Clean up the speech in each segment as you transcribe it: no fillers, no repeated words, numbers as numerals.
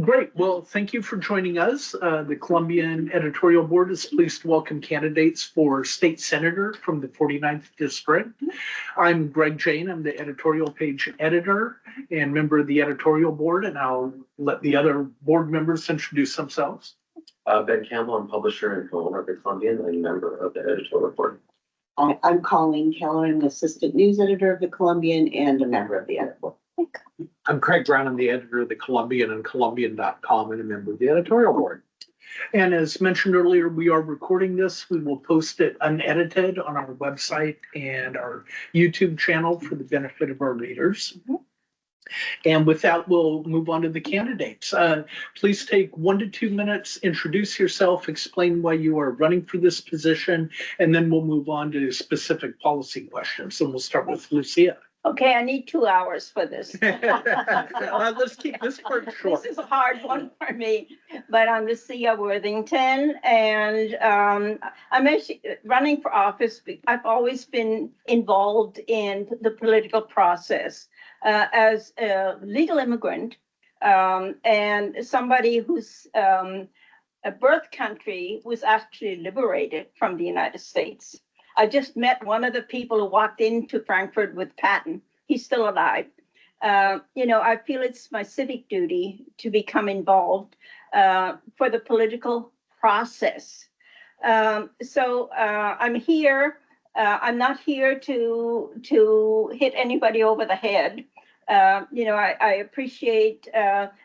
Great. Well, thank you for joining us. The Columbian Editorial Board is pleased to welcome candidates for state senator from the 49th District. I'm Greg Jane. I'm the editorial page editor and member of the editorial board, and I'll let the other board members introduce themselves. Ben Campbell, I'm publisher and co-owner of the Columbian and member of the editorial board. I'm Colleen Keller. I'm the assistant news editor of the Columbian and a member of the editorial. I'm Craig Brown. I'm the editor of the Columbian and Columbian.com and a member of the editorial board. And as mentioned earlier, we are recording this. We will post it unedited on our website and our YouTube channel for the benefit of our readers. And with that, we'll move on to the candidates. Please take 1 to 2 minutes, introduce yourself, explain why you are running for this position, and then we'll move on to specific policy questions. And we'll start with Lucia. Okay, I need 2 hours for this. Let's keep this part short. This is a hard one for me, but I'm Lucia Worthington, and I'm actually running for office. I've always been involved in the political process as a legal immigrant and somebody whose a birth country was actually liberated from the United States. I just met one of the people who walked into Frankfurt with Patton. He's still alive. I feel it's my civic duty to become involved for the political process. So I'm here. I'm not here to hit anybody over the head. I appreciate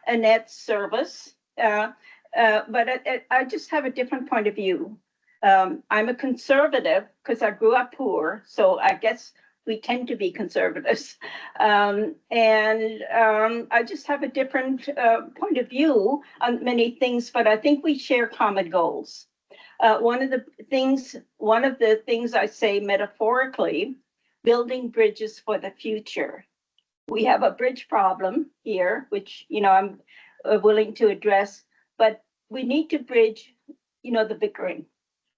Annette's service, but I just have a different point of view. I'm a conservative because I grew up poor, so I guess we tend to be conservatives. I just have a different point of view on many things, but I think we share common goals. One of the things I say metaphorically, building bridges for the future. We have a bridge problem here, which I'm willing to address, but we need to bridge, the bickering.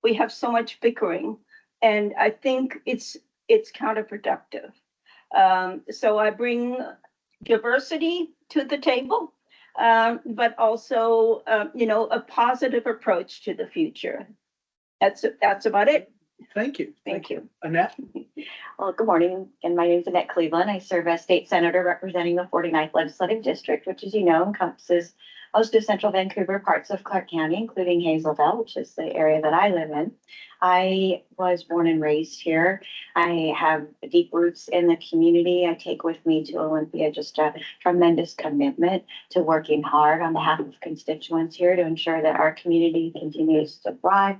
We have so much bickering, and I think it's counterproductive. So I bring diversity to the table, but also, a positive approach to the future. That's about it. Thank you. Thank you. Annette? Well, good morning. And my name is Annette Cleveland. I serve as state senator representing the 49th legislative district, which, as you know, encompasses most of central Vancouver, parts of Clark County, including Hazelville, which is the area that I live in. I was born and raised here. I have deep roots in the community. I take with me to Olympia just a tremendous commitment to working hard on behalf of constituents here to ensure that our community continues to thrive,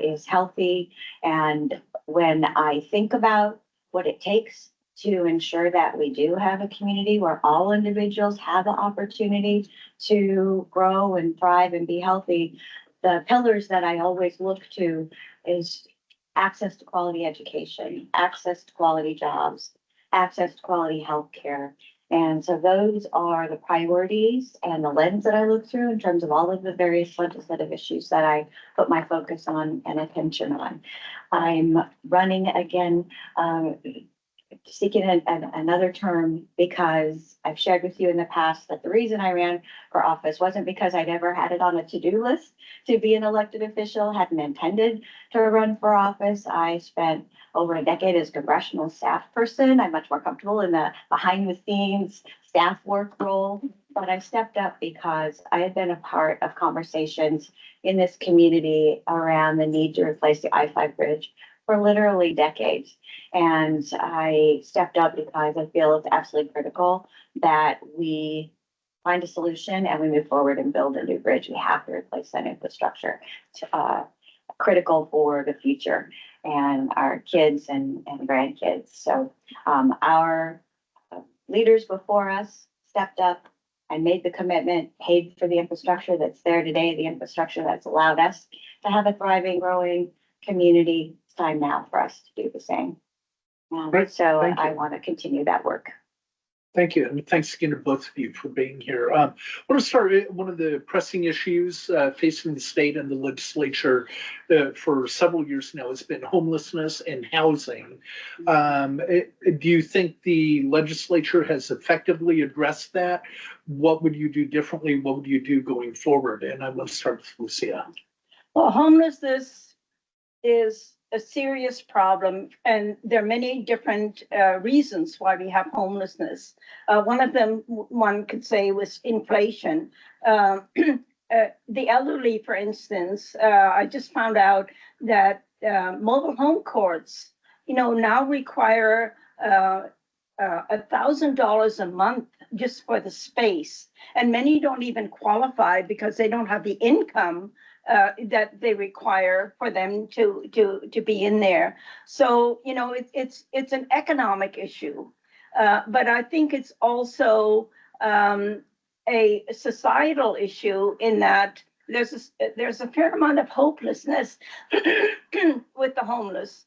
is healthy. And when I think about what it takes to ensure that we do have a community where all individuals have the opportunity to grow and thrive and be healthy, the pillars that I always look to is access to quality education, access to quality jobs, access to quality healthcare. And so those are the priorities and the lens that I look through in terms of all of the various legislative issues that I put my focus on and attention on. I'm running again, seeking another term because I've shared with you in the past that the reason I ran for office wasn't because I'd ever had it on a to-do list to be an elected official, hadn't intended to run for office. I spent over a decade as congressional staff person. I'm much more comfortable in the behind the scenes staff work role, but I stepped up because I had been a part of conversations in this community around the need to replace the I-5 bridge for literally decades. And I stepped up because I feel it's absolutely critical that we find a solution and we move forward and build a new bridge. We have to replace that infrastructure. It's critical for the future and our kids and grandkids. So our leaders before us stepped up and made the commitment, paid for the infrastructure that's there today, the infrastructure that's allowed us to have a thriving, growing community. It's time now for us to do the same. Great. So Thank you. I want to continue that work. Thank you, and thanks again to both of you for being here. I want to start with one of the pressing issues facing the state and the legislature for several years now has been homelessness and housing. Do you think the legislature has effectively addressed that? What would you do differently? What would you do going forward? And I want to start with Lucia. Well, homelessness is a serious problem, and there are many different reasons why we have homelessness. One of them, one could say, was inflation. The elderly, for instance, I just found out that mobile home courts, now require $1,000 a month just for the space, and many don't even qualify because they don't have the income that they require for them to be in there. So, it's an economic issue, but I think it's also a societal issue in that there's a fair amount of hopelessness with the homeless,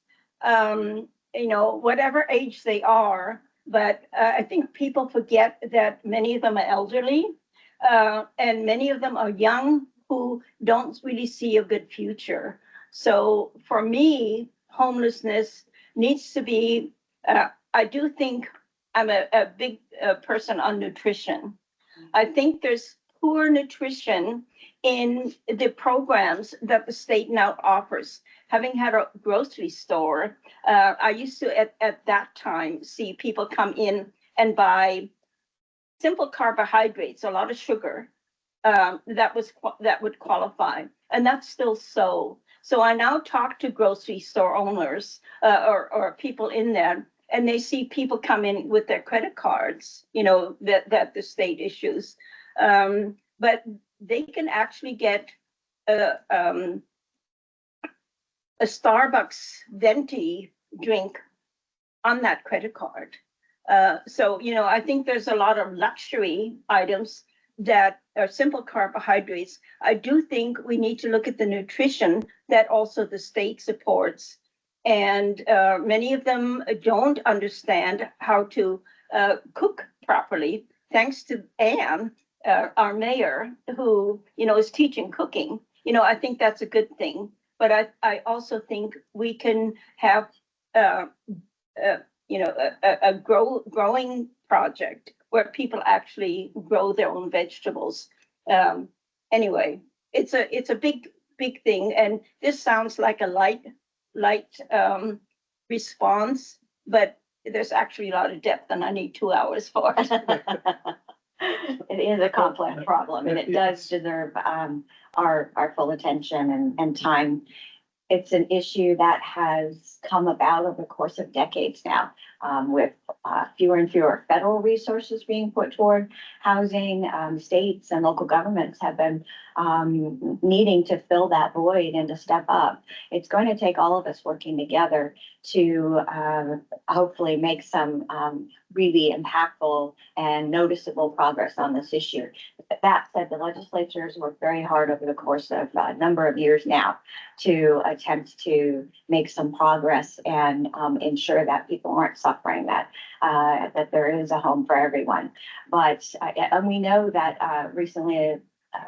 whatever age they are. But I think people forget that many of them are elderly, and many of them are young who don't really see a good future. So for me, homelessness needs to be, I do think I'm a big person on nutrition. I think there's poor nutrition in the programs that the state now offers. Having had a grocery store, I used to at that time see people come in and buy simple carbohydrates, a lot of sugar, that would qualify, and that's still so. So I now talk to grocery store owners or people in there, and they see people come in with their credit cards, that the state issues, but they can actually get a Starbucks venti drink on that credit card. So, I think there's a lot of luxury items that are simple carbohydrates. I do think we need to look at the nutrition that also the state supports. And many of them don't understand how to cook properly, thanks to Anne, our mayor, who, is teaching cooking. I think that's a good thing. But I also think we can have, a growing project where people actually grow their own vegetables. Anyway, it's a big thing, and this sounds like a light response, but there's actually a lot of depth, and I need 2 hours for it. It is a complex problem, and it does deserve our full attention and time. It's an issue that has come about over the course of decades now, with fewer and fewer federal resources being put toward housing. States and local governments have been needing to fill that void and to step up. It's going to take all of us working together to hopefully make some really impactful and noticeable progress on this issue. That said, the legislature has worked very hard over the course of a number of years now to attempt to make some progress and ensure that people aren't suffering, that there is a home for everyone. But and we know that recently a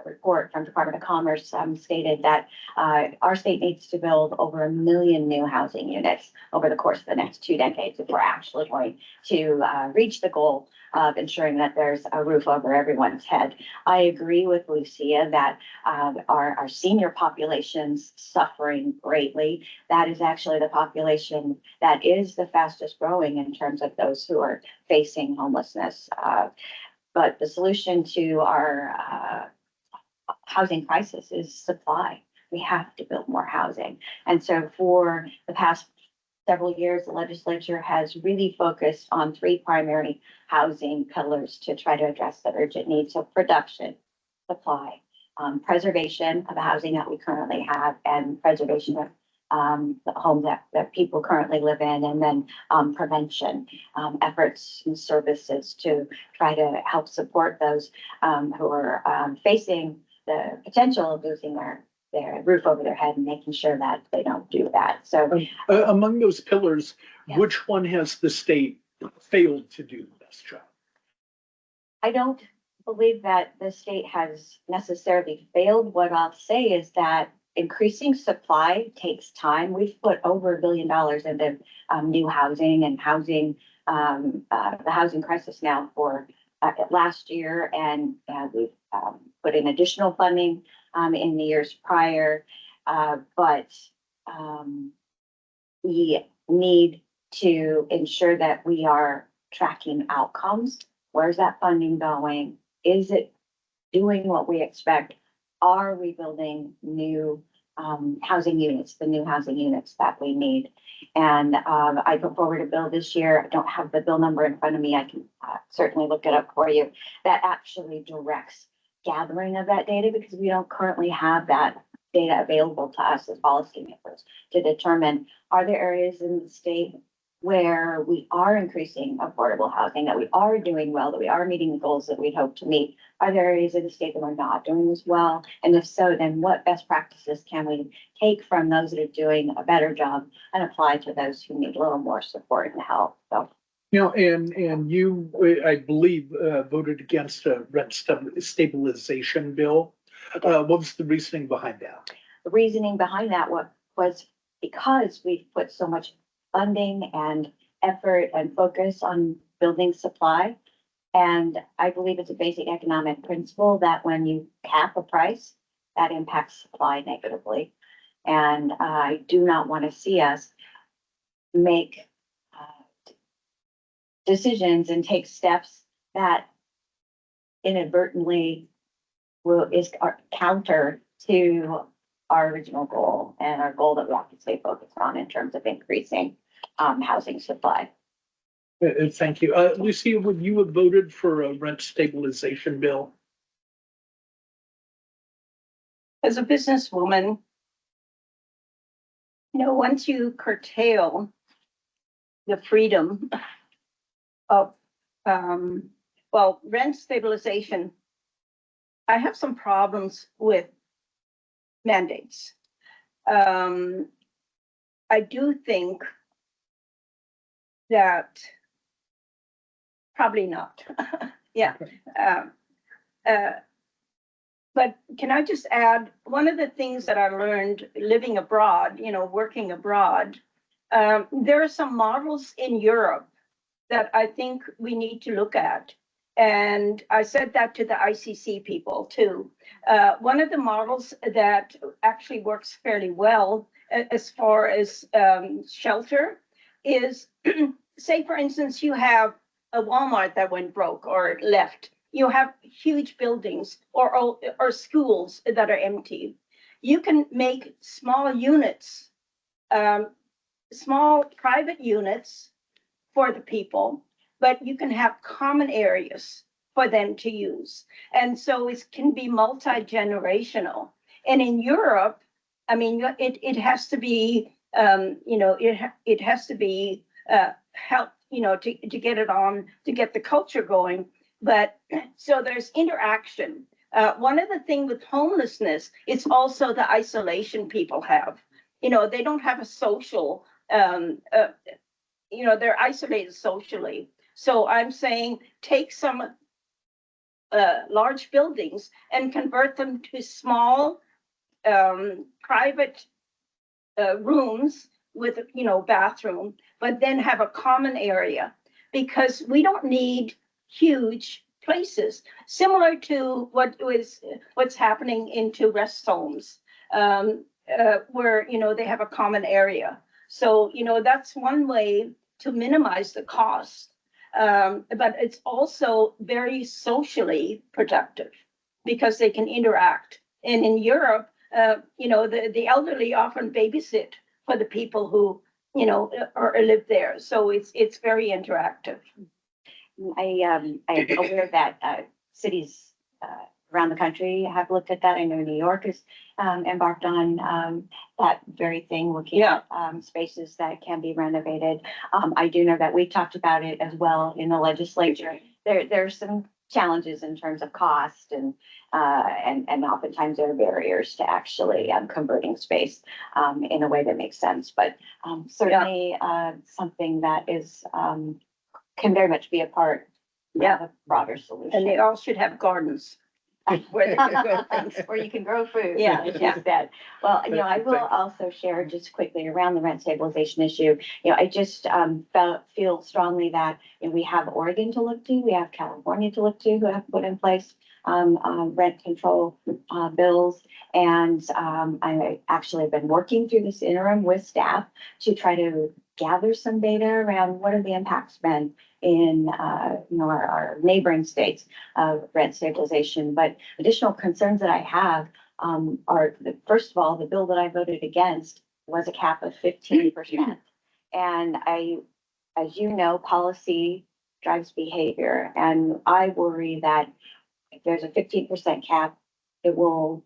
report from Department of Commerce stated that our state needs to build over 1 million new housing units over the course of the next 2 decades if we're actually going to reach the goal of ensuring that there's a roof over everyone's head. I agree with Lucia that our senior population's suffering greatly. That is actually the population that is the fastest growing in terms of those who are facing homelessness. But the solution to our housing crisis is supply. We have to build more housing. And so for the past several years, the legislature has really focused on 3 primary housing pillars to try to address the urgent needs of production, supply, preservation of the housing that we currently have, and preservation of the homes that people currently live in, and then prevention efforts and services to try to help support those who are facing the potential of losing their roof over their head and making sure that they don't do that. So among those pillars, Yeah. which one has the state failed to do the best job? I don't believe that the state has necessarily failed. What I'll say is that increasing supply takes time. We've put over $1 billion into new housing and housing, the housing crisis now for last year, and we've put in additional funding in the years prior. But we need to ensure that we are tracking outcomes. Where's that funding going? Is it doing what we expect? Are we building new housing units, the new housing units that we need? And I put forward a bill this year. I don't have the bill number in front of me. I can certainly look it up for you. That actually directs gathering of that data, because we don't currently have that data available to us as policymakers to determine, are there areas in the state where we are increasing affordable housing, that we are doing well, that we are meeting the goals that we'd hope to meet? Are there areas of the state that we're not doing as well? And if so, then what best practices can we take from those that are doing a better job and apply to those who need a little more support and help? So, You know, and you, I believe, voted against a rent stabilization bill. What was the reasoning behind that? the reasoning behind that was because we've put so much funding and effort and focus on building supply. And I believe it's a basic economic principle that when you cap a price, that impacts supply negatively. And I do not want to see us make decisions and take steps that inadvertently are counter to our original goal and our goal that we have to stay focused on in terms of increasing housing supply. Thank you. Lucia, would you have voted for a rent stabilization bill? As a businesswoman, once you curtail the freedom of, rent stabilization, I have some problems with mandates. I do think that probably not. Yeah. But can I just add, one of the things that I learned living abroad, working abroad, there are some models in Europe that I think we need to look at. And I said that to the ICC people too. One of the models that actually works fairly well as far as shelter is, say, for instance, you have a Walmart that went broke or left. You have huge buildings or schools that are empty. You can make small units, small private units for the people, but you can have common areas for them to use. And so it can be multi-generational. And in Europe, I mean, it has to be, it has to be help, to get it on, to get the culture going. But so there's interaction. One of the things with homelessness, it's also the isolation people have. They don't have a social, they're isolated socially. So I'm saying take some large buildings and convert them to small private rooms with, bathroom, but then have a common area, because we don't need huge places, similar to what's happening into rest homes, where, they have a common area. So, that's one way to minimize the cost. But it's also very socially productive because they can interact. And in Europe, the elderly often babysit for the people who, or live there. So it's very interactive. I am aware that cities around the country have looked at that. I know New York has embarked on that very thing, looking at spaces that can be renovated. I do know that we talked about it as well in the legislature. There's some challenges in terms of cost, and oftentimes there are barriers to actually converting space in a way that makes sense. But certainly something that is can very much be a part have a broader And they solution. all should have gardens where they can grow things. Where you can grow food. Yeah, As yeah. you said. Well, I Thank will you. also share just quickly around the rent stabilization issue. I just feel strongly that we have Oregon to look to, we have California to look to, who have put in place rent control bills. And I actually have been working through this interim with staff to try to gather some data around what are the impacts been in our neighboring states of rent stabilization. But additional concerns that I have are first of all, the bill that I voted against was a cap of 15%. And as you know, policy drives behavior, and I worry that if there's a 15% cap, it will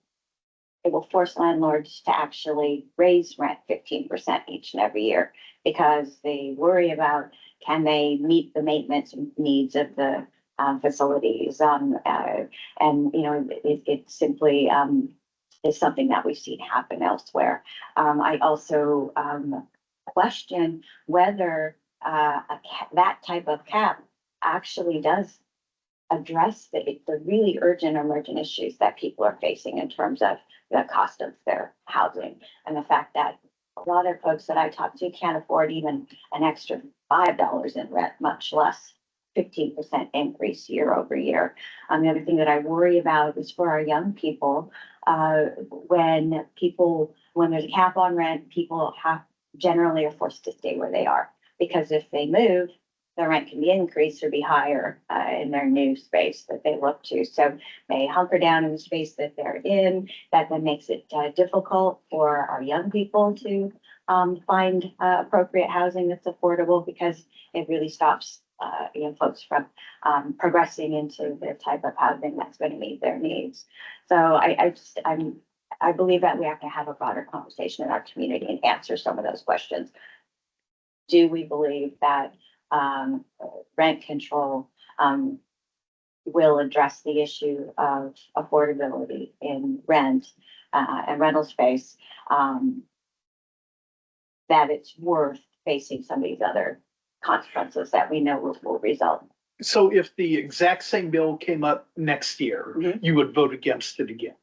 force landlords to actually raise rent 15% each and every year, because they worry about, can they meet the maintenance needs of the facilities? It simply is something that we've seen happen elsewhere. I also question whether that type of cap actually does address the really urgent emergent issues that people are facing in terms of the cost of their housing, and the fact that a lot of folks that I talk to can't afford even an extra $5 in rent, much less 15% increase year over year. The other thing that I worry about is for our young people, when there's a cap on rent, people generally are forced to stay where they are, because if they move, the rent can be increased or be higher in their new space that they look to. So they hunker down in the space that they're in. That then makes it difficult for our young people to find appropriate housing that's affordable, because it really stops folks from progressing into the type of housing that's going to meet their needs. So I believe that we have to have a broader conversation in our community and answer some of those questions. Do we believe that rent control will address the issue of affordability in rent and rental space, that it's worth facing some of these other consequences that we know will result? So if the exact same bill came up next year, you would vote against it again?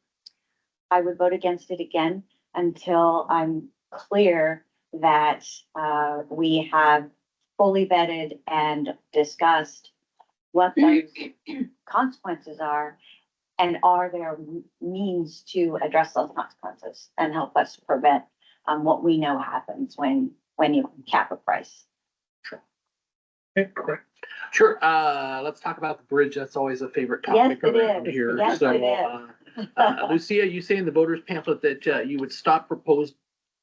I would vote against it again until I'm clear that we have fully vetted and discussed what those consequences are, and are there means to address those consequences and help us prevent what we know happens when you cap a price. Okay, correct. Sure, let's talk about the bridge. That's always a favorite Yes, topic it around is. here. Yes, So, it Lucia, you say in the voters pamphlet that you would stop proposed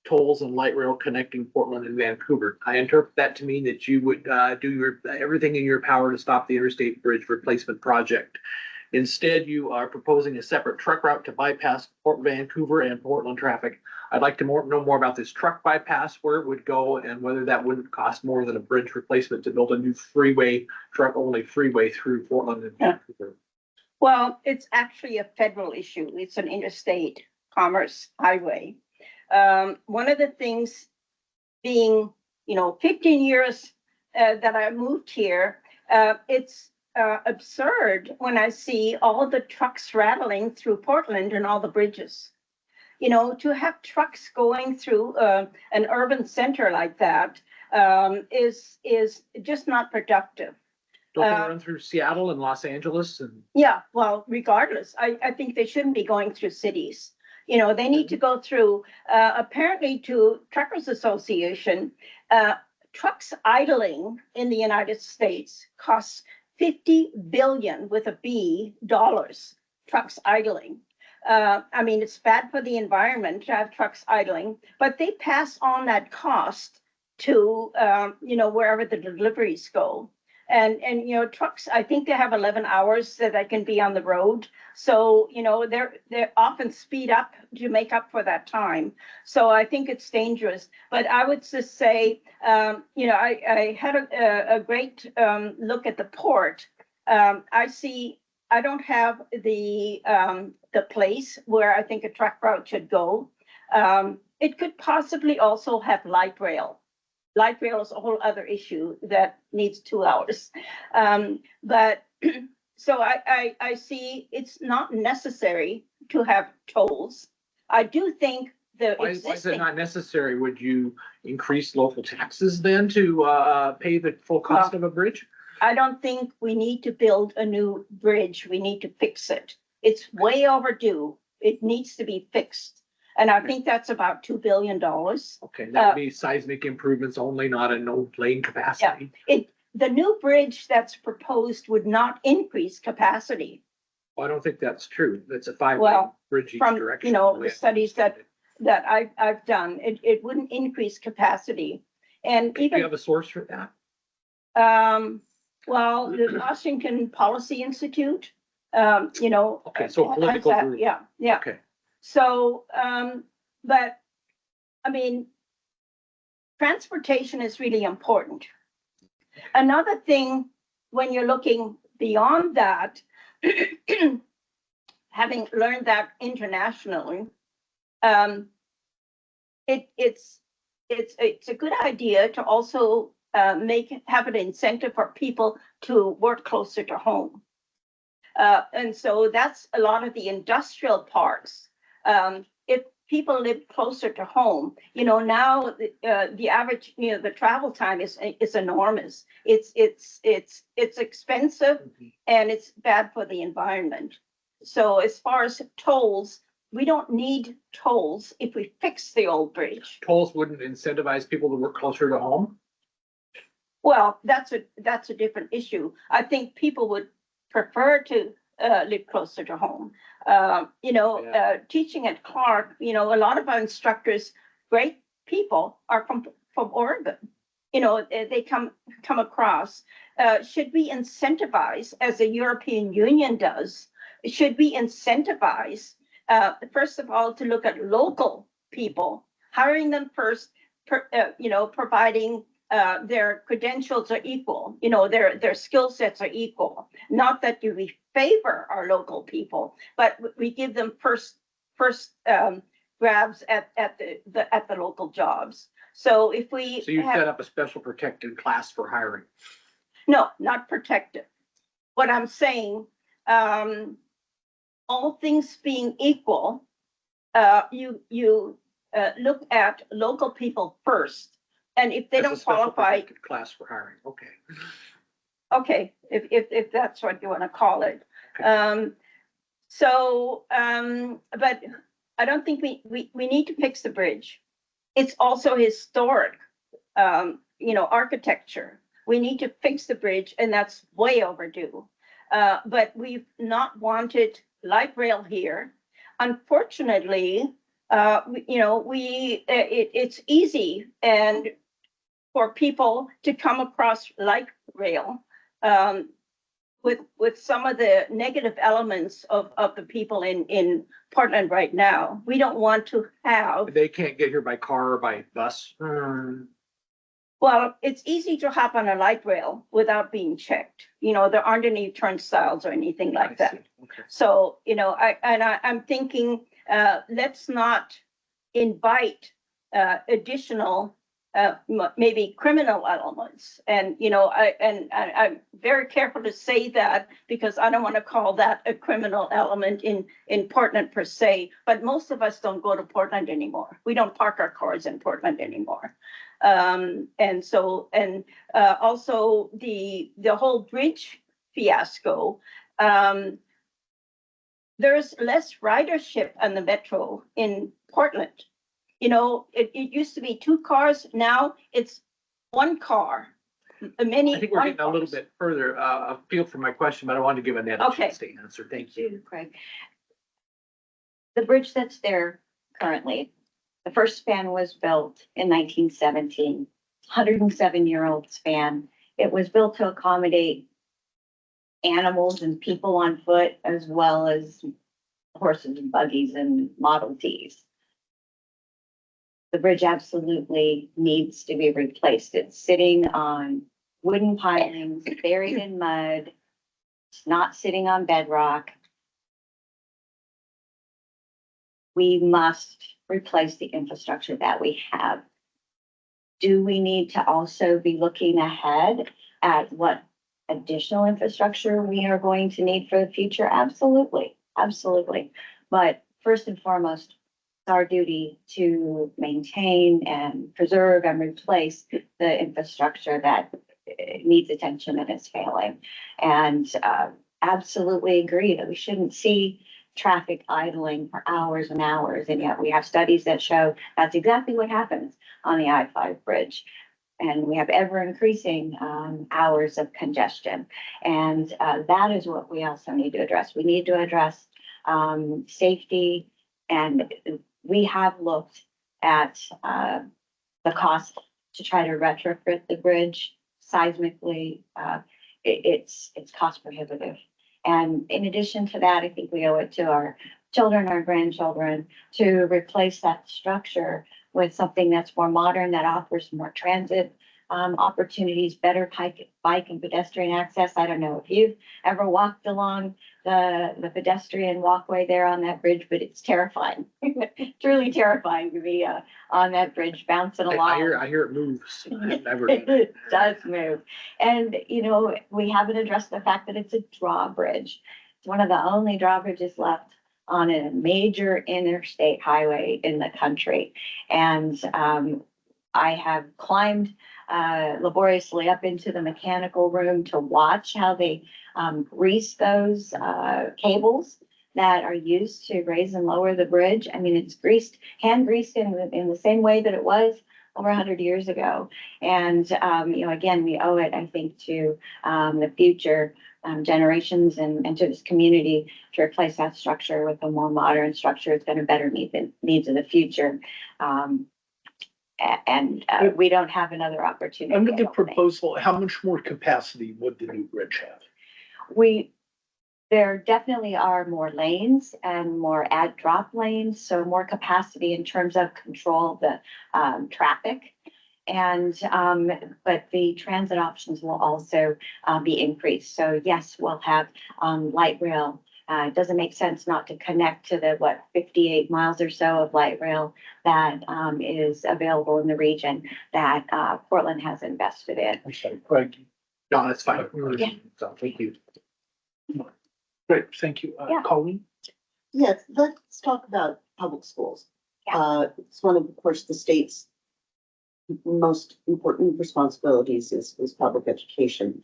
tolls and light rail connecting Portland and Vancouver. I interpret that to mean that you would do everything in your power to stop the interstate bridge replacement project. Instead, you are proposing a separate truck route to bypass Port Vancouver and Portland traffic. I'd like to know more about this truck bypass, where it would go, and whether that wouldn't cost more than a bridge replacement to build a new truck-only freeway through Portland and Vancouver. Well, it's actually a federal issue. It's an interstate commerce highway. One of the things being, 15 years that I moved here, it's absurd when I see all the trucks rattling through Portland and all the bridges. To have trucks going through an urban center like that is just not productive. Don't they run through Seattle and Los Angeles? And Yeah, well, regardless, I think they shouldn't be going through cities. They need to go through, apparently to Truckers Association, trucks idling in the United States costs $50 billion with a B dollars, trucks idling. It's bad for the environment to have trucks idling, but they pass on that cost to, wherever the deliveries go. And trucks, I think they have 11 hours that they can be on the road. So, they're often speed up to make up for that time. So I think it's dangerous. But I would just say, I had a great look at the port. I don't have the place where I think a truck route should go. It could possibly also have light rail. Light rail is a whole other issue that needs 2 hours. But So I see it's not necessary to have tolls. I do think the Why is it existing, not necessary? Would you increase local taxes then to, pay the full cost of a bridge? I don't think we need to build a new bridge. We need to fix it. It's way overdue. It needs to be fixed. And I think that's about $2 billion. Okay, that would be seismic improvements only, not a no lane capacity. The new bridge that's proposed would not increase capacity. Well, I don't think that's true. That's a 5-lane Well, bridge each from, direction. the studies that I've done, it wouldn't increase capacity. And Do you even, have a source for that? well, the Washington Policy Institute, Okay, so has political that, group. yeah. Okay, So, but, I mean, transportation is really important. Another thing, when you're looking beyond that, having learned that internationally, it's a good idea to also have an incentive for people to work closer to home. And so that's a lot of the industrial parks. If people live closer to home, now the average, the travel time is enormous. It's expensive and it's bad for the environment. So as far as tolls, we don't need tolls if we fix the old bridge. tolls wouldn't incentivize people to work closer to home? Well, that's a different issue. I think people would prefer to live closer to home. Teaching at Clark, a lot of our instructors, great people, are from Oregon. They come across. Should we incentivize, as the European Union does, should we incentivize, first of all, to look at local people, hiring them first, providing their credentials are equal, their skill sets are equal. Not that we favor our local people, but we give them first grabs at the local jobs. So if we So you set up a special protected class for hiring? No, not protected. What I'm saying, all things being equal, you look at local people first. And if they That's a don't special qualify, protected class for hiring, okay. okay, if that's what you want to call it. Okay. But I don't think we need to fix the bridge. It's also historic, architecture. We need to fix the bridge, and that's way overdue. But we've not wanted light rail here. Unfortunately, it's easy and for people to come across light rail with some of the negative elements of the people in Portland right now. We don't want to have. They can't get here by car or by bus? Well, it's easy to hop on a light rail without being checked. There aren't any turnstiles or anything like that. Okay. So, I'm thinking, let's not invite additional, maybe criminal elements. And, I'm very careful to say that because I don't want to call that a criminal element in Portland per se, but most of us don't go to Portland anymore. We don't park our cars in Portland anymore. Also the whole bridge fiasco, there's less ridership on the metro in Portland. It used to be 2 cars, now it's 1 car. I think we're getting a little bit further afield from my question, but I wanted to give Annette a chance to answer. Thank you. Craig. The bridge that's there currently, the first span was built in 1917, 107-year-old span. It was built to accommodate animals and people on foot, as well as horses and buggies and Model Ts. The bridge absolutely needs to be replaced. It's sitting on wooden pilings, buried in mud. It's not sitting on bedrock. We must replace the infrastructure that we have. Do we need to also be looking ahead at what additional infrastructure we are going to need for the future? Absolutely, absolutely. But first and foremost, it's our duty to maintain and preserve and replace the infrastructure that needs attention and is failing. And absolutely agree that we shouldn't see traffic idling for hours and hours. And yet we have studies that show that's exactly what happens on the I-5 bridge. And we have ever increasing hours of congestion. And that is what we also need to address. We need to address safety. And we have looked at the cost to try to retrofit the bridge seismically. It's cost prohibitive. And in addition to that, I think we owe it to our children, our grandchildren, to replace that structure with something that's more modern, that offers more transit opportunities, better bike and pedestrian access. I don't know if you've ever walked along the pedestrian walkway there on that bridge, but it's terrifying. Truly terrifying to be on that bridge bouncing along. I hear it moves. It does move. And, you know, we haven't addressed the fact that it's a drawbridge. It's one of the only drawbridges left on a major interstate highway in the country. And I have climbed laboriously up into the mechanical room to watch how they grease those cables that are used to raise and lower the bridge. I mean, it's hand greased in the same way that it was over 100 years ago. And, you know, again, we owe it, I think, to the future generations and to this community to replace that structure with a more modern structure. It's going to better meet the needs of the future. And we don't have another opportunity. Under I the don't think. proposal, how much more capacity would the new bridge have? There definitely are more lanes and more add drop lanes, so more capacity in terms of control of the traffic. And but the transit options will also be increased. So yes, we'll have light rail. It doesn't make sense not to connect to the 58 miles or so of light rail that is available in the region that Portland has invested in. I'm sorry, Craig. No, that's fine. Yeah. So, thank you. Great, thank you. Yeah. Colleen? Yes, let's talk about public schools. Yeah. It's one of course, the state's most important responsibilities is public education.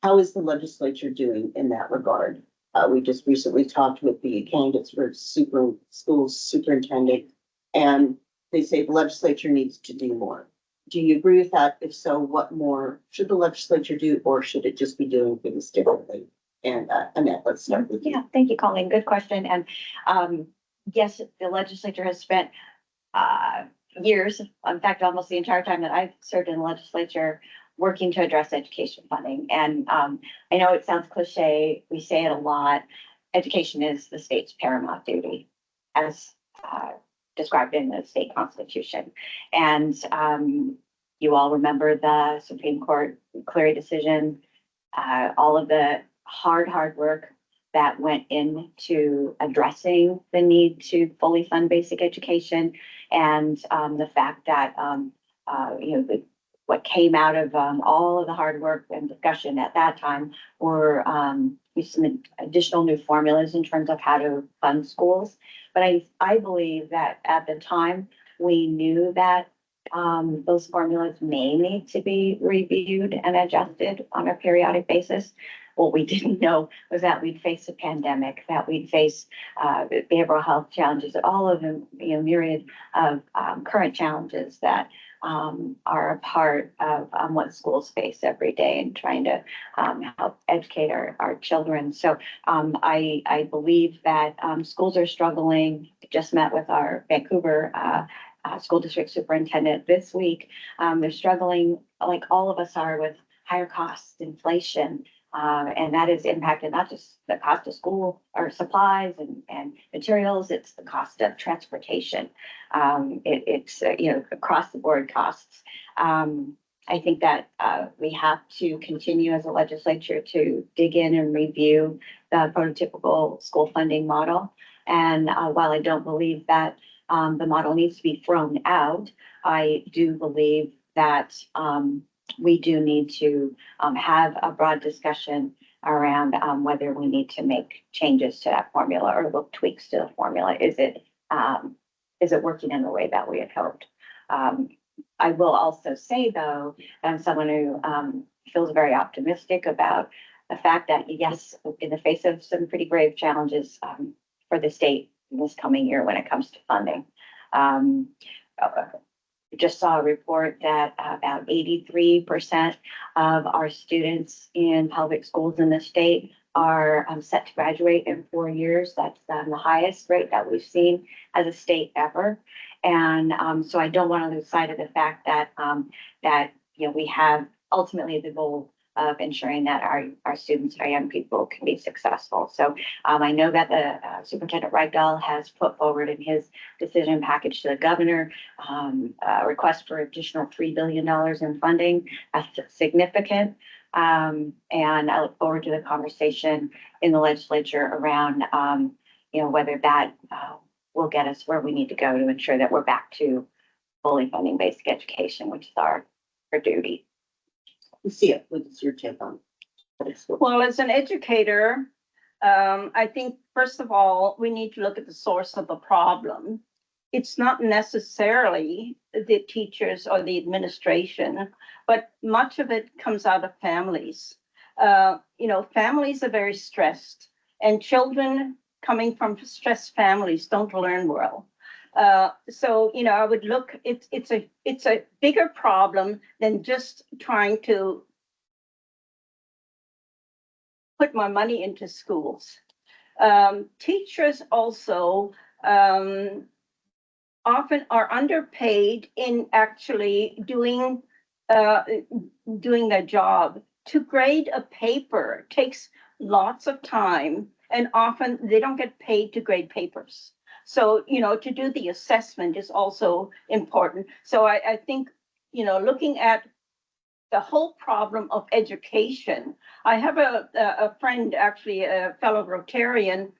How is the legislature doing in that regard? We just recently talked with the candidates for schools superintendent, and they say the legislature needs to do more. Do you agree with that? If so, what more should the legislature do, or should it just be doing things differently? And Annette, let's start with you. Yeah, thank you, Colleen. Good question. And yes, the legislature has spent years, in fact, almost the entire time that I've served in the legislature, working to address education funding. And I know it sounds cliche, we say it a lot. Education is the state's paramount duty, as described in the state constitution. And you all remember the Supreme Court Cleary decision, all of the hard work that went into addressing the need to fully fund basic education, and the fact that you know, what came out of all of the hard work and discussion at that time were some additional new formulas in terms of how to fund schools. But I believe that at the time we knew that those formulas may need to be reviewed and adjusted on a periodic basis. What we didn't know was that we'd face a pandemic, that we'd face behavioral health challenges, all of them, you know, myriad of current challenges that are a part of what schools face every day, and trying to help educate our children. So I believe that schools are struggling. Just met with our Vancouver school district superintendent this week. They're struggling, like all of us are, with higher costs, inflation. And that is impacted not just the cost of school or supplies and materials, it's the cost of transportation. It's you know, across the board costs. I think that we have to continue as a legislature to dig in and review the prototypical school funding model. And while I don't believe that the model needs to be thrown out, I do believe that we do need to have a broad discussion around whether we need to make changes to that formula or look tweaks to the formula. Is it working in the way that we had hoped? I will also say, though, that I'm someone who feels very optimistic about the fact that, yes, in the face of some pretty grave challenges for the state this coming year when it comes to funding. Just saw a report that about 83% of our students in public schools in the state are set to graduate in 4 years. That's the highest rate that we've seen as a state ever. And so I don't want to lose sight of the fact that we have ultimately the goal of ensuring that our students, our young people can be successful. So I know that the Superintendent Ragdoll has put forward in his decision package to the governor a request for additional $3 billion in funding. That's significant. And I look forward to the conversation in the legislature around whether that will get us where we need to go to ensure that we're back to fully funding basic education, which is our duty. Lucia, what's your take on this? Well, as an educator, I think, first of all, we need to look at the source of the problem. It's not necessarily the teachers or the administration, but much of it comes out of families. Families are very stressed, and children coming from stressed families don't learn well. So I would look, it's a bigger problem than just trying to put my money into schools. Teachers also often are underpaid in actually doing their job. To grade a paper takes lots of time, and often they don't get paid to grade papers. So, to do the assessment is also important. So I think, looking at the whole problem of education. I have a friend, actually a fellow Rotarian,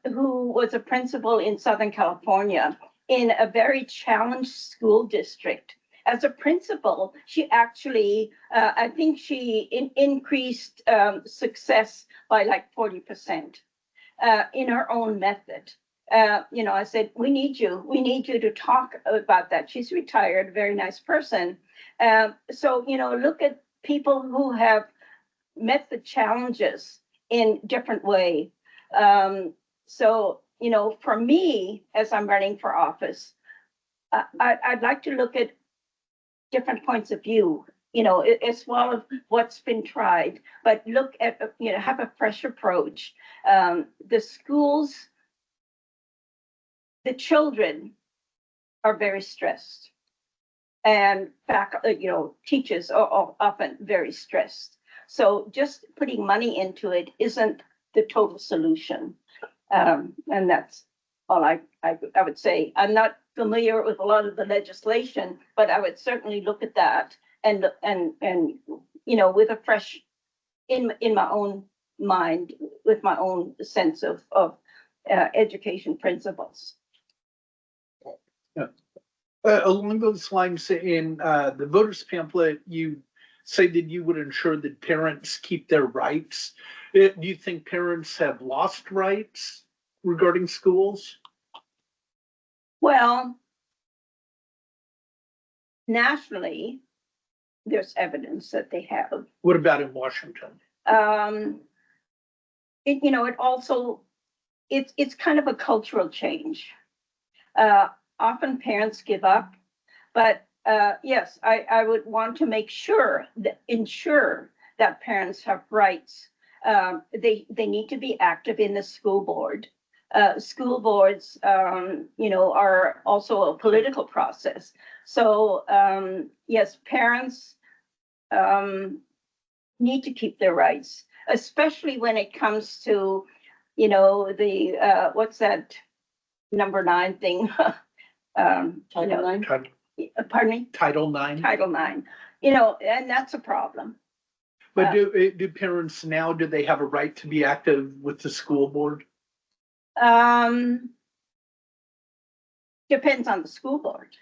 who was a principal in Southern California in a very challenged school district. As a principal, she actually, I think she increased success by like 40% in her own method. I said, we need you to talk about that. She's retired, very nice person. So, look at people who have met the challenges in different way. So, for me, as I'm running for office, I'd like to look at different points of view, as well as what's been tried, but look at, have a fresh approach. The schools, the children are very stressed, and teachers are often very stressed. So just putting money into it isn't the total solution. And that's all I would say. I'm not familiar with a lot of the legislation, but I would certainly look at that and with a fresh in my own mind, with my own sense of education principles. Along those lines, in the voters pamphlet, you say that you would ensure that parents keep their rights. Do you think parents have lost rights regarding schools? Well, nationally, there's evidence that they have. What about in Washington? It also, it's kind of a cultural change. Often parents give up, but yes, I would want to make sure that ensure that parents have rights. They need to be active in the school board. School boards, are also a political process. So yes, parents need to keep their rights, especially when it comes to, the what's that number 9 thing? Title IX? Pardon me? Title IX? Title IX. And that's a problem. But do parents now, do they have a right to be active with the school board? Depends on the school board.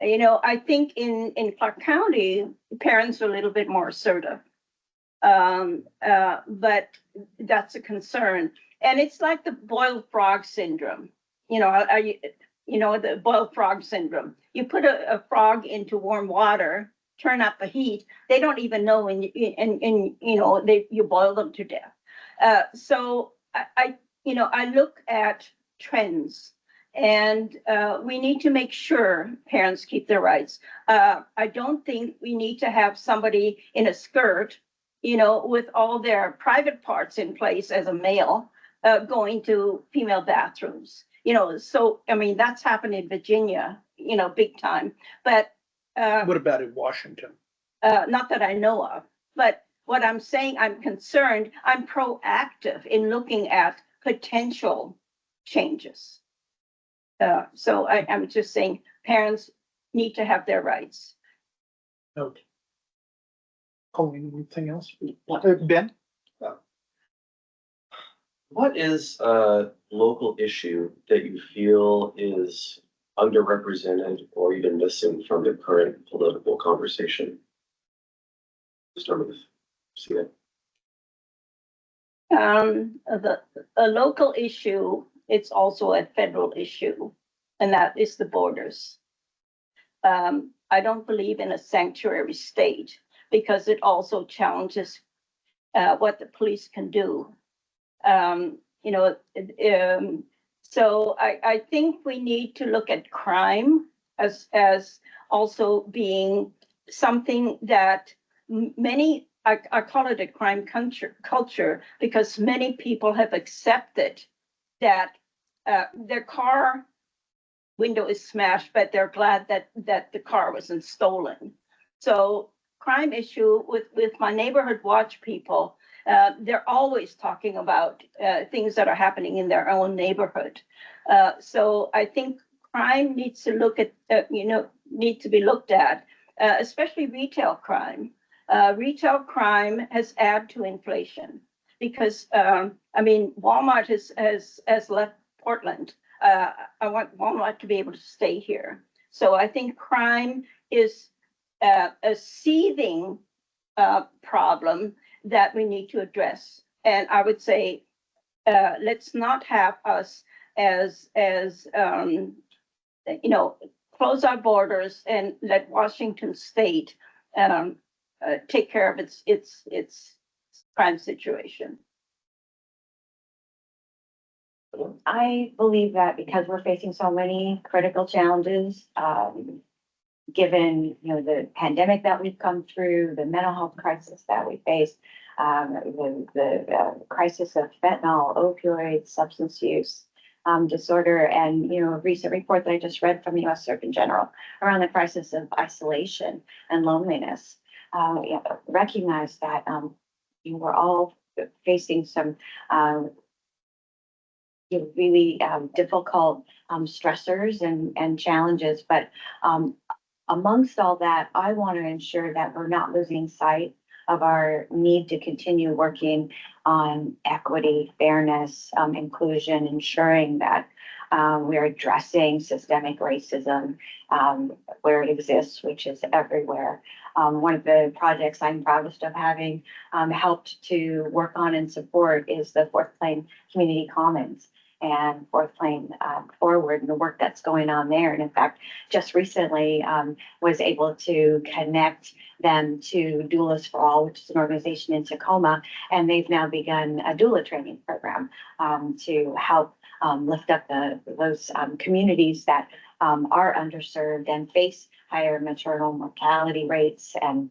You know, I think in Clark County, parents are a little bit more assertive. But that's a concern. And it's like the boiled frog syndrome. You know, the boiled frog syndrome. You put a frog into warm water, turn up the heat, they don't even know, and you know, you boil them to death. So I look at trends, and we need to make sure parents keep their rights. I don't think we need to have somebody in a skirt, you know, with all their private parts in place as a male, going to female bathrooms. You know, so I mean that's happened in Virginia, you know, big time. But What about in Washington? not that I know of. But what I'm saying, I'm concerned. I'm proactive in looking at potential changes. So I'm just saying parents need to have their rights. Okay. Colleen, anything else? Ben? What is a local issue that you feel is underrepresented or even missing from the current political conversation? Start with Lucia. A local issue, it's also a federal issue, and that is the borders. I don't believe in a sanctuary state because it also challenges what the police can do. So I think we need to look at crime as also being something that many, I call it a crime culture because many people have accepted that their car window is smashed, but they're glad that the car wasn't stolen. So crime issue with my neighborhood watch people, they're always talking about things that are happening in their own neighborhood. So I think crime needs to need to be looked at, especially retail crime. Retail crime has added to inflation because Walmart has left Portland. I want Walmart to be able to stay here. So I think crime is a seething problem that we need to address. And I would say, let's not have us as close our borders and let Washington State take care of its crime situation. I believe that because we're facing so many critical challenges, given, the pandemic that we've come through, the mental health crisis that we face, the crisis of fentanyl, opioids, substance use disorder, and, a recent report that I just read from the U.S. Surgeon General around the crisis of isolation and loneliness, recognize that we're all facing some really difficult stressors and challenges. But amongst all that, I want to ensure that we're not losing sight of our need to continue working on equity, fairness, inclusion, ensuring that we're addressing systemic racism where it exists, which is everywhere. One of the projects I'm proudest of having helped to work on and support is the Fourth Plain Community Commons and Fourth Plain Forward and the work that's going on there. And in fact, just recently was able to connect them to Doulas for All, which is an organization in Tacoma. And they've now begun a doula training program to help lift up those communities that are underserved and face higher maternal mortality rates. And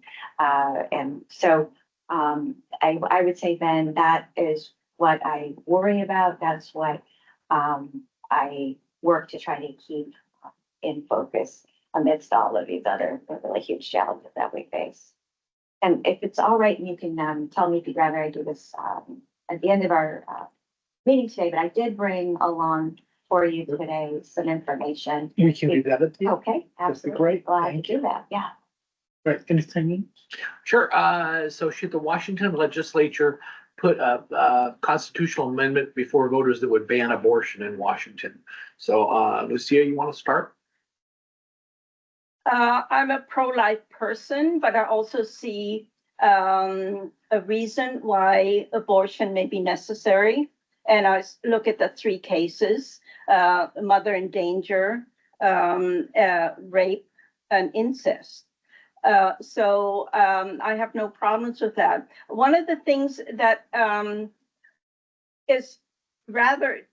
so I would say then that is what I worry about. That's what I work to try to keep in focus amidst all of these other really huge challenges that we face. And if it's all right, you can tell me if you'd rather I do this at the end of our meeting today, but I did bring along for you today some information. We can do that at the end. Okay, That'd be absolutely. great. Glad Thank to do that, yeah. Right, anything? Sure. So should the Washington legislature put a constitutional amendment before voters that would ban abortion in Washington? So, Lucia, you want to start? I'm a pro-life person, but I also see a reason why abortion may be necessary. And look at the three cases, mother in danger, rape, and incest. I have no problems with that. One of the things that is rather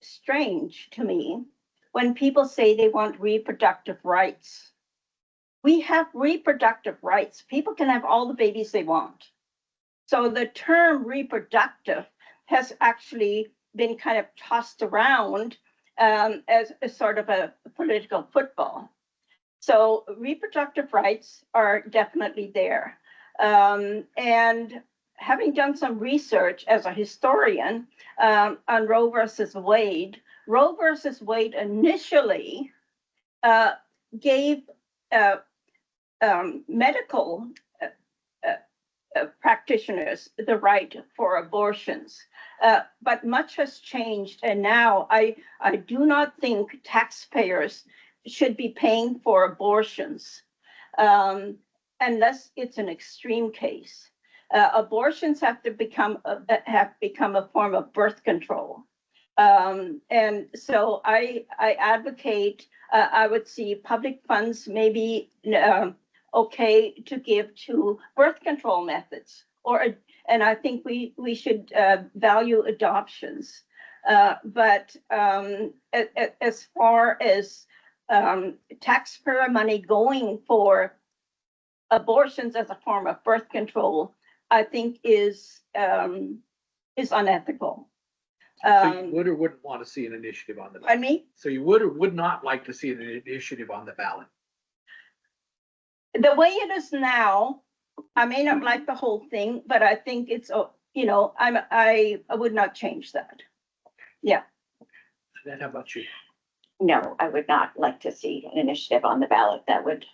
strange to me when people say they want reproductive rights. We have reproductive rights. People can have all the babies they want. So the term reproductive has actually been kind of tossed around as a sort of a political football. So reproductive rights are definitely there. And having done some research as a historian on Roe versus Wade, Roe versus Wade initially gave medical practitioners the right for abortions. But much has changed, and now I do not think taxpayers should be paying for abortions unless it's an extreme case. Abortions have become a form of birth control. And so I advocate, I would see public funds maybe okay to give to birth control methods, and I think we should value adoptions. But as far as taxpayer money going for abortions as a form of birth control, I think is unethical. So you would or wouldn't want to see an initiative on the ballot? I mean, So you would or would not like to see an initiative on the ballot? the way it is now, I may not like the whole thing, but I think it's, I would not change that. Yeah. Then how about you? No, I would not like to see an initiative on the ballot that would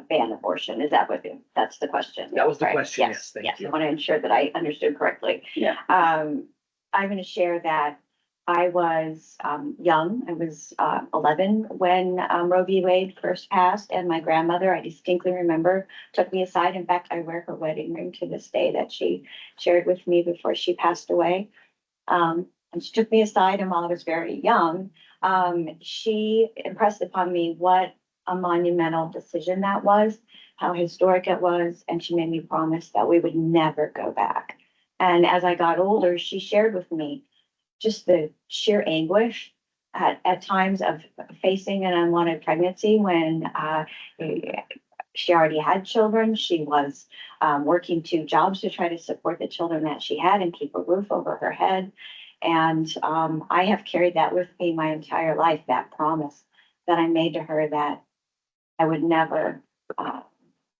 ban abortion. Is that what that's the question? That was the Right? question, yes, thank you. I want to ensure that I understood correctly. Yeah. I'm going to share that I was young. I was 11 when Roe v. Wade first passed, and my grandmother, I distinctly remember, took me aside. In fact, I wear her wedding ring to this day that she shared with me before she passed away. And she took me aside, and while I was very young, she impressed upon me what a monumental decision that was, how historic it was, and she made me promise that we would never go back. And as I got older, she shared with me just the sheer anguish at times of facing an unwanted pregnancy when she already had children. She was working 2 jobs to try to support the children that she had and keep a roof over her head. And I have carried that with me my entire life, that promise that I made to her that I would never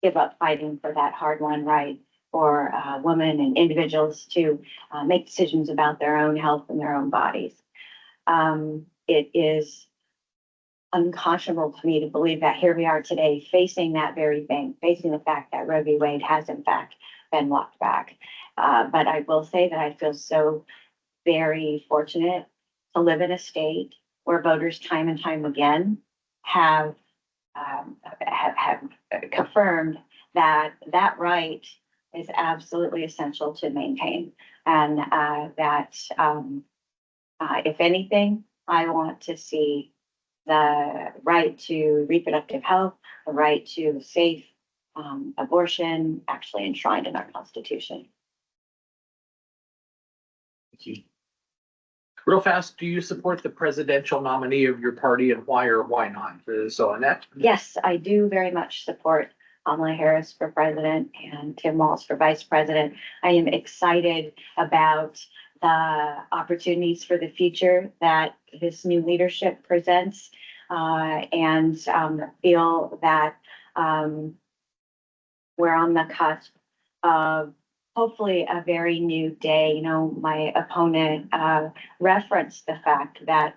give up fighting for that hard-won right for women and individuals to make decisions about their own health and their own bodies. It is unconscionable to me to believe that here we are today facing that very thing, facing the fact that Roe v. Wade has in fact been walked back. But I will say that I feel so very fortunate to live in a state where voters time and time again have confirmed that that right is absolutely essential to maintain, and that if anything, I want to see the right to reproductive health, the right to safe abortion actually enshrined in our Constitution. Thank you. Real fast, do you support the presidential nominee of your party, and why or why not? So Annette? Yes, I do very much support Kamala Harris for president and Tim Walz for vice president. I am excited about the opportunities for the future that this new leadership presents, and feel that we're on the cusp of hopefully a very new day. You know, my opponent referenced the fact that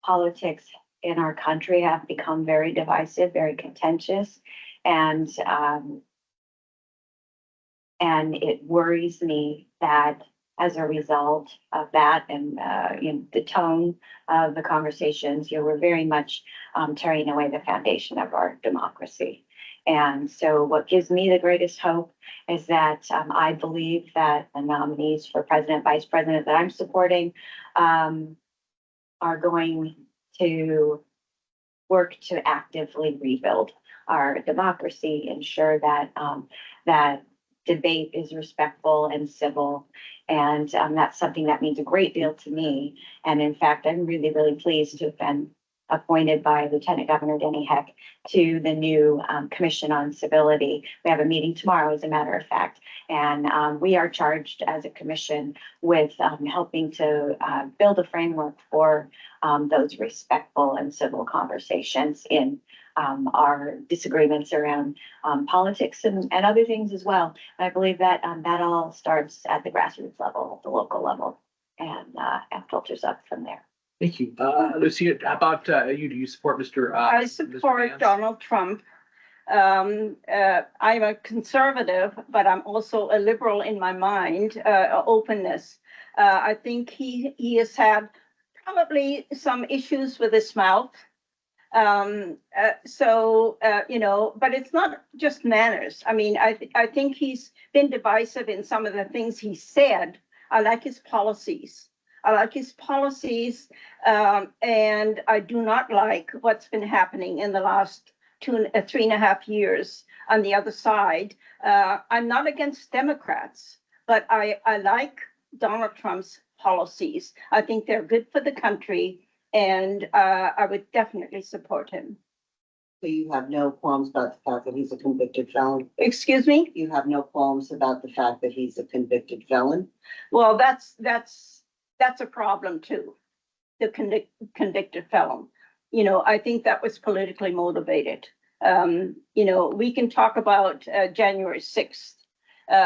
politics in our country have become very divisive, very contentious, and it worries me that as a result of that and, the tone of the conversations, we're very much tearing away the foundation of our democracy. And so what gives me the greatest hope is that I believe that the nominees for president, vice president that I'm supporting are going to work to actively rebuild our democracy, ensure that that debate is respectful and civil. And that's something that means a great deal to me. And in fact, I'm really, really pleased to have been appointed by Lieutenant Governor Denny Heck to the new Commission on Civility. We have a meeting tomorrow, as a matter of fact, and we are charged as a commission with helping to build a framework for those respectful and civil conversations in our disagreements around politics and other things as well. And I believe that that all starts at the grassroots level, the local level, and filters up from there. Thank you. Lucia, how about you? Do you support Mr.? I Mr. support Vance? Donald Trump. I'm a conservative, but I'm also a liberal in my mind, openness. I think he has had probably some issues with his mouth. But it's not just manners. I mean, I think he's been divisive in some of the things he said. I like his policies. And I do not like what's been happening in the last 3.5 years on the other side. I'm not against Democrats, but I like Donald Trump's policies. I think they're good for the country, and I would definitely support him. So you have no qualms about the fact that he's a convicted felon? Excuse me? You have no qualms about the fact that he's a convicted felon? Well, that's a problem too, the convicted felon. I think that was politically motivated. We can talk about January 6th,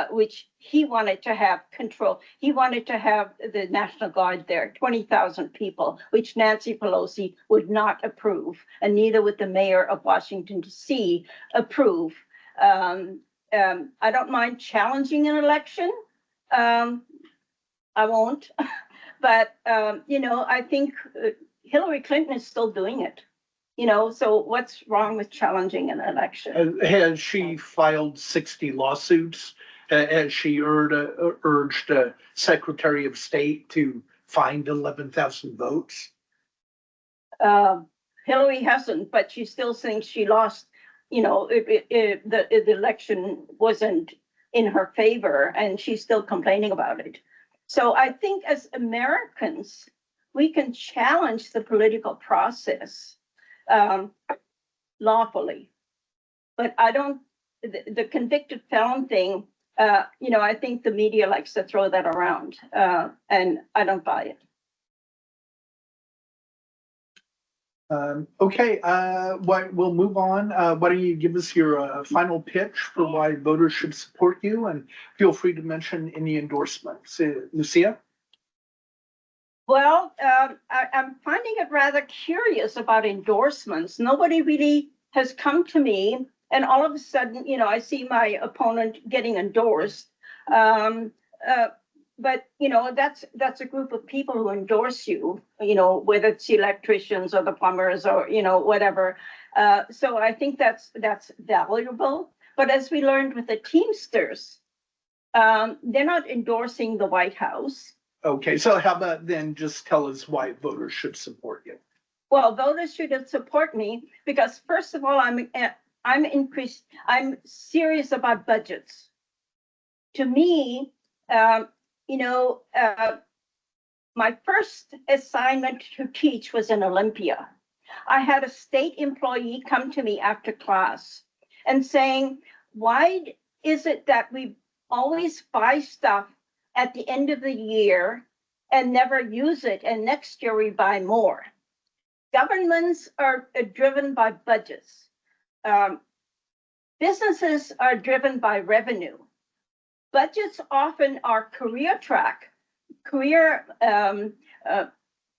which he wanted to have control. He wanted to have the National Guard there, 20,000 people, which Nancy Pelosi would not approve, and neither would the mayor of Washington, D.C. approve. I don't mind challenging an election. I won't. But, I think Hillary Clinton is still doing it, so what's wrong with challenging an election? Has she filed 60 lawsuits? Has she urged Secretary of State to find 11,000 votes? Hillary hasn't, but she still thinks she lost, the election wasn't in her favor, and she's still complaining about it. So I think as Americans, we can challenge the political process lawfully. But I don't, the convicted felon thing, I think the media likes to throw that around, and I don't buy it. Okay, we'll move on. Why don't you give us your final pitch for why voters should support you, and feel free to mention any endorsements. Lucia? Well, I'm finding it rather curious about endorsements. Nobody really has come to me, and all of a sudden, I see my opponent getting endorsed. But that's a group of people who endorse you, whether it's electricians or the plumbers or whatever. So I think that's valuable. But as we learned with the Teamsters, they're not endorsing the White House. Okay, so how about then just tell us why voters should support you? Well, voters should support me because, first of all, I'm serious about budgets. To me, my first assignment to teach was in Olympia. I had a state employee come to me after class and saying, why is it that we always buy stuff at the end of the year and never use it, and next year we buy more? Governments are driven by budgets. Businesses are driven by revenue. Budgets often are career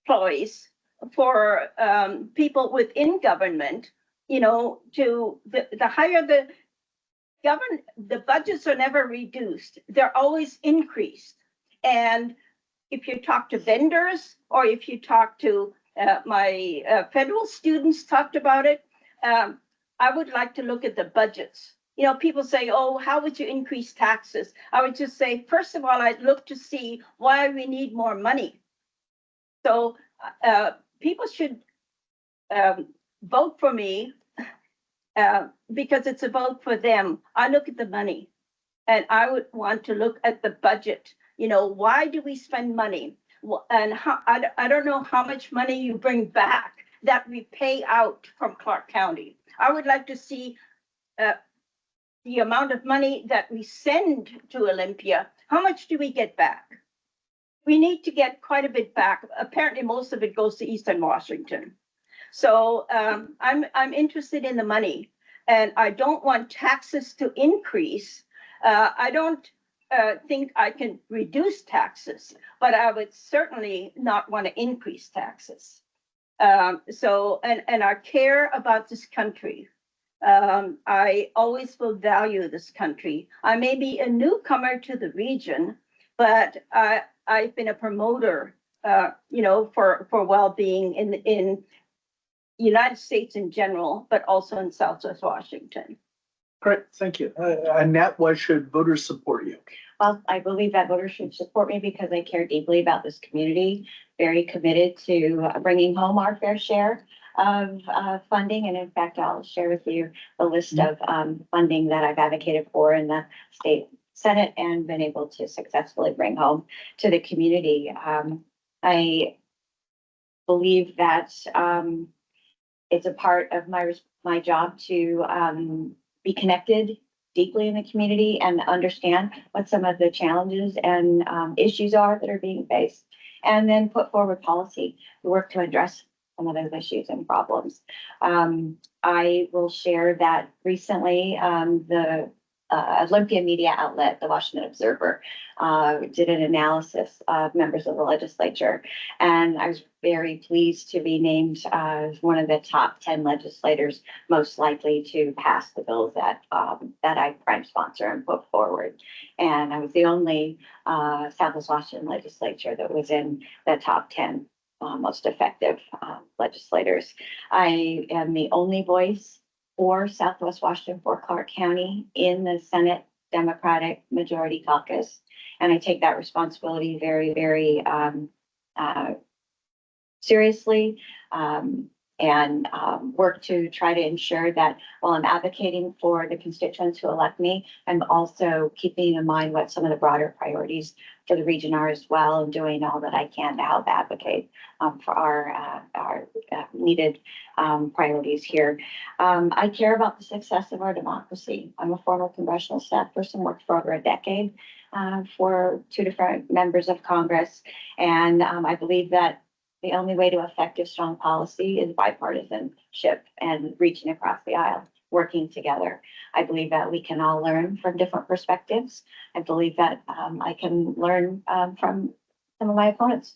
ploys for people within government. The higher the budgets are never reduced; they're always increased. And if you talk to vendors or if you talk to my federal students talked about it, I would like to look at the budgets. You know, people say, oh, how would you increase taxes? I would just say, first of all, I'd look to see why we need more money. So people should vote for me because it's a vote for them. I look at the money and I would want to look at the budget. You know, why do we spend money? And how, I don't know how much money you bring back that we pay out from Clark County. I would like to see the amount of money that we send to Olympia. How much do we get back? We need to get quite a bit back. Apparently, most of it goes to Eastern Washington. So I'm interested in the money, and I don't want taxes to increase. I don't think I can reduce taxes, but I would certainly not want to increase taxes. And I care about this country. I always will value this country. I may be a newcomer to the region, but I've been a promoter, you know, for well-being in United States in general, but also in Southwest Washington. Great, thank you. Annette, why should voters support you? Well, I believe that voters should support me because I care deeply about this community, very committed to bringing home our fair share of funding. And in fact, I'll share with you the list of funding that I've advocated for in the state Senate and been able to successfully bring home to the community. I believe that it's a part of my job to be connected deeply in the community and understand what some of the challenges and issues are that are being faced, and then put forward policy to work to address some of those issues and problems. I will share that recently the Olympian media outlet, the Washington Observer, did an analysis of members of the legislature, and I was very pleased to be named as one of the top 10 legislators most likely to pass the bills that I prime sponsor and put forward. And I was the only Southwest Washington legislature that was in the top 10 most effective legislators. I am the only voice for Southwest Washington for Clark County in the Senate Democratic Majority Caucus. And I take that responsibility very, very seriously, and work to try to ensure that while I'm advocating for the constituents who elect me, I'm also keeping in mind what some of the broader priorities for the region are as well, and doing all that I can to help advocate for our needed priorities here. I care about the success of our democracy. I'm a former congressional staff person, worked for over a decade for two different members of Congress, and I believe that the only way to effective, strong policy is bipartisanship and reaching across the aisle, working together. I believe that we can all learn from different perspectives. I believe that I can learn from some of my opponents'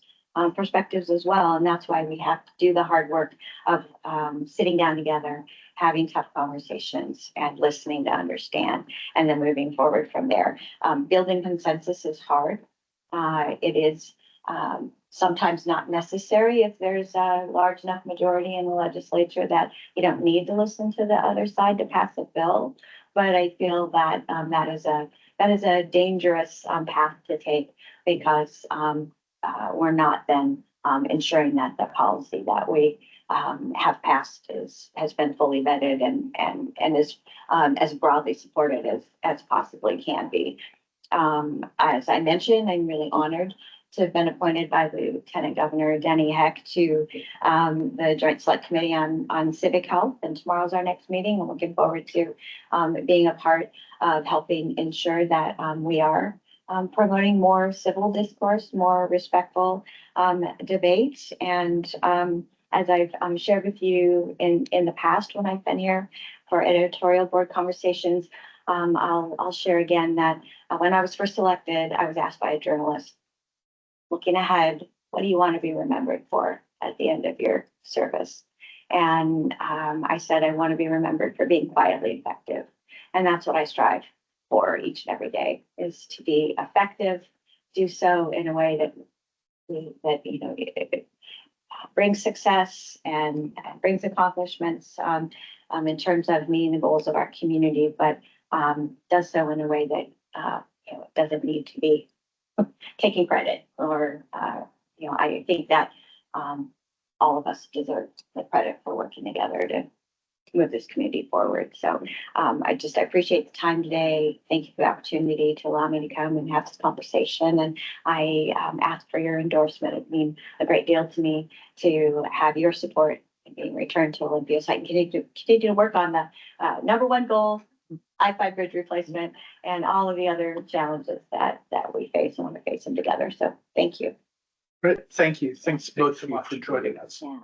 perspectives as well. And that's why we have to do the hard work of sitting down together, having tough conversations and listening to understand, and then moving forward from there. Building consensus is hard. It is sometimes not necessary if there's a large enough majority in the legislature that you don't need to listen to the other side to pass a bill. But I feel that that is a dangerous path to take, because we're not then ensuring that the policy that we have passed has been fully vetted and is as broadly supported as possibly can be. As I mentioned, I'm really honored to have been appointed by Lieutenant Governor Denny Heck to the Joint Select Committee on Civic Health. And tomorrow's our next meeting. I'm looking forward to being a part of helping ensure that we are promoting more civil discourse, more respectful debate. And as I've shared with you in the past when I've been here for editorial board conversations, I'll share again that when I was first elected, I was asked by a journalist, looking ahead, what do you want to be remembered for at the end of your service? And I said, I want to be remembered for being quietly effective. And that's what I strive for each and every day, is to be effective, do so in a way that it brings success and brings accomplishments, in terms of meeting the goals of our community, but, does so in a way that, doesn't need to be taking credit or, I think that, all of us deserve the credit for working together to move this community forward. So, I appreciate the time today. Thank you for the opportunity to allow me to come and have this conversation. And I, ask for your endorsement. It means a great deal to me to have your support in being returned to Olympia, so I can continue to work on the, number one goal, I-5 bridge replacement, and all of the other challenges that we face, and want to face them together. So thank you. Great, thank you. Thanks both of you for joining us. Yeah.